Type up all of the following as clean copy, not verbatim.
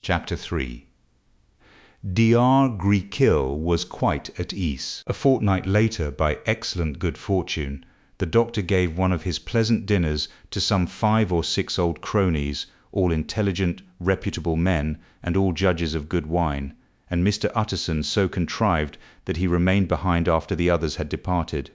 Chapter 3. Dr. Jekyll was quite at ease. A fortnight later, by excellent good fortune, the doctor gave one of his pleasant dinners to some 5 or 6 old cronies, all intelligent, reputable men, and all judges of good wine, and Mr. Utterson so contrived that he remained behind after the others had departed.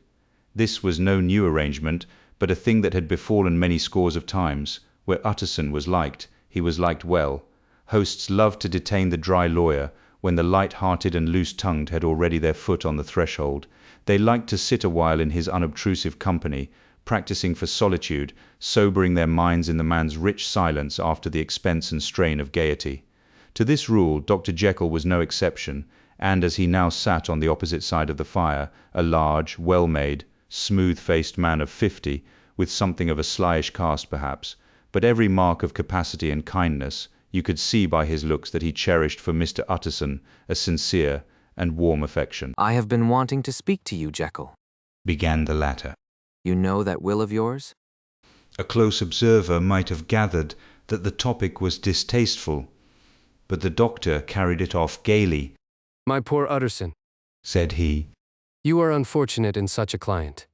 This was no new arrangement, but a thing that had befallen many scores of times. Where Utterson was liked, he was liked well. Hosts loved to detain the dry lawyer, when the light-hearted and loose-tongued had already their foot on the threshold. They liked to sit a while in his unobtrusive company, practising for solitude, sobering their minds in the man's rich silence after the expense and strain of gaiety. To this rule Dr. Jekyll was no exception, and as he now sat on the opposite side of the fire, a large, well-made, smooth-faced man of 50, with something of a slyish cast perhaps, but every mark of capacity and kindness, you could see by his looks that he cherished for Mr. Utterson a sincere and warm affection. "I have been wanting to speak to you, Jekyll," began the latter. "You know that will of yours?" A close observer might have gathered that the topic was distasteful, but the doctor carried it off gaily. "My poor Utterson," said he, "you are unfortunate in such a client.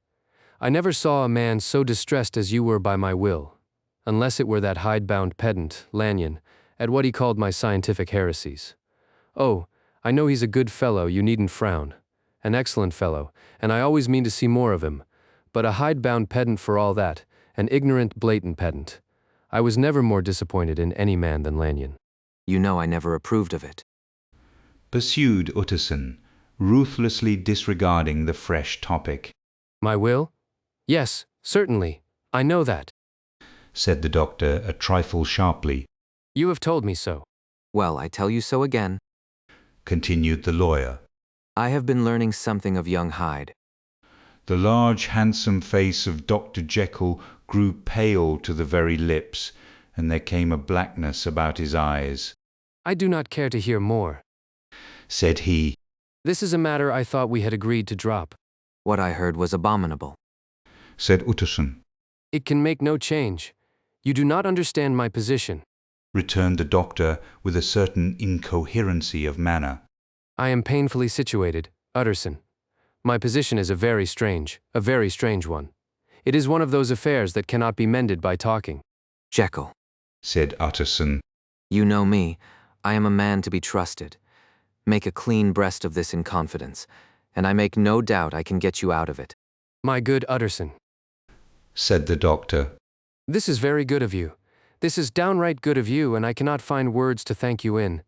I never saw a man so distressed as you were by my will, unless it were that hide-bound pedant, Lanyon, at what he called my scientific heresies. Oh, I know he's a good fellow, you needn't frown. An excellent fellow, and I always mean to see more of him. But a hide-bound pedant for all that, an ignorant, blatant pedant. I was never more disappointed in any man than Lanyon." "You know I never approved of it," pursued Utterson, ruthlessly disregarding the fresh topic. "My will? Yes, certainly, I know that," said the doctor a trifle sharply. "You have told me so." "Well, I tell you so again," continued the lawyer. "I have been learning something of young Hyde." The large, handsome face of Dr. Jekyll grew pale to the very lips, and there came a blackness about his eyes. "I do not care to hear more," said he. "This is a matter I thought we had agreed to drop." "What I heard was abominable," said Utterson. "It can make no change. You do not understand my position," returned the doctor with a certain incoherency of manner. "I am painfully situated, Utterson. My position is a very strange one. It is one of those affairs that cannot be mended by talking." "Jekyll," said Utterson, "you know me. I am a man to be trusted. Make a clean breast of this in confidence, and I make no doubt I can get you out of it." "My good Utterson," said the doctor, "this is very good of you. This is downright good of you, and I cannot find words to thank you in.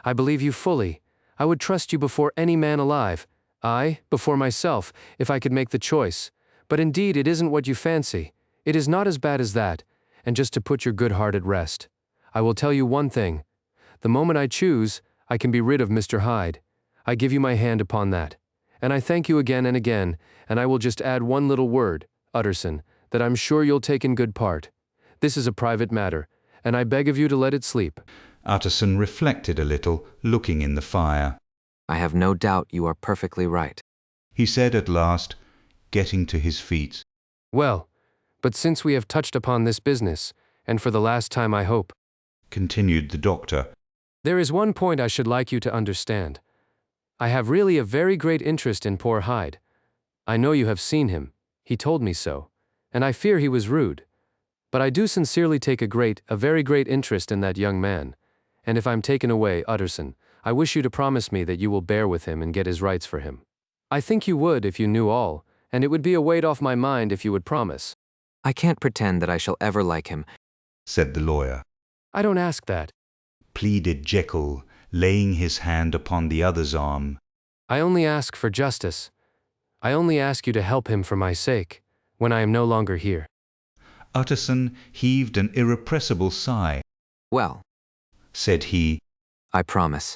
I believe you fully. I would trust you before any man alive. I, before myself, if I could make the choice. But indeed it isn't what you fancy. It is not as bad as that. And just to put your good heart at rest, I will tell you one thing. The moment I choose, I can be rid of Mr. Hyde. I give you my hand upon that. And I thank you again and again, and I will just add one little word, Utterson, that I'm sure you'll take in good part. This is a private matter, and I beg of you to let it sleep." Utterson reflected a little, looking in the fire. "I have no doubt you are perfectly right," he said at last, getting to his feet. "Well, but since we have touched upon this business, and for the last time I hope," continued the doctor, "there is one point I should like you to understand. I have really a very great interest in poor Hyde. I know you have seen him, he told me so, and I fear he was rude. But I do sincerely take a very great interest in that young man, and if I'm taken away, Utterson, I wish you to promise me that you will bear with him and get his rights for him. I think you would if you knew all, and it would be a weight off my mind if you would promise." "I can't pretend that I shall ever like him," said the lawyer. "I don't ask that," pleaded Jekyll, laying his hand upon the other's arm. "I only ask for justice. I only ask you to help him for my sake, when I am no longer here." Utterson heaved an irrepressible sigh. "Well," said he, "I promise."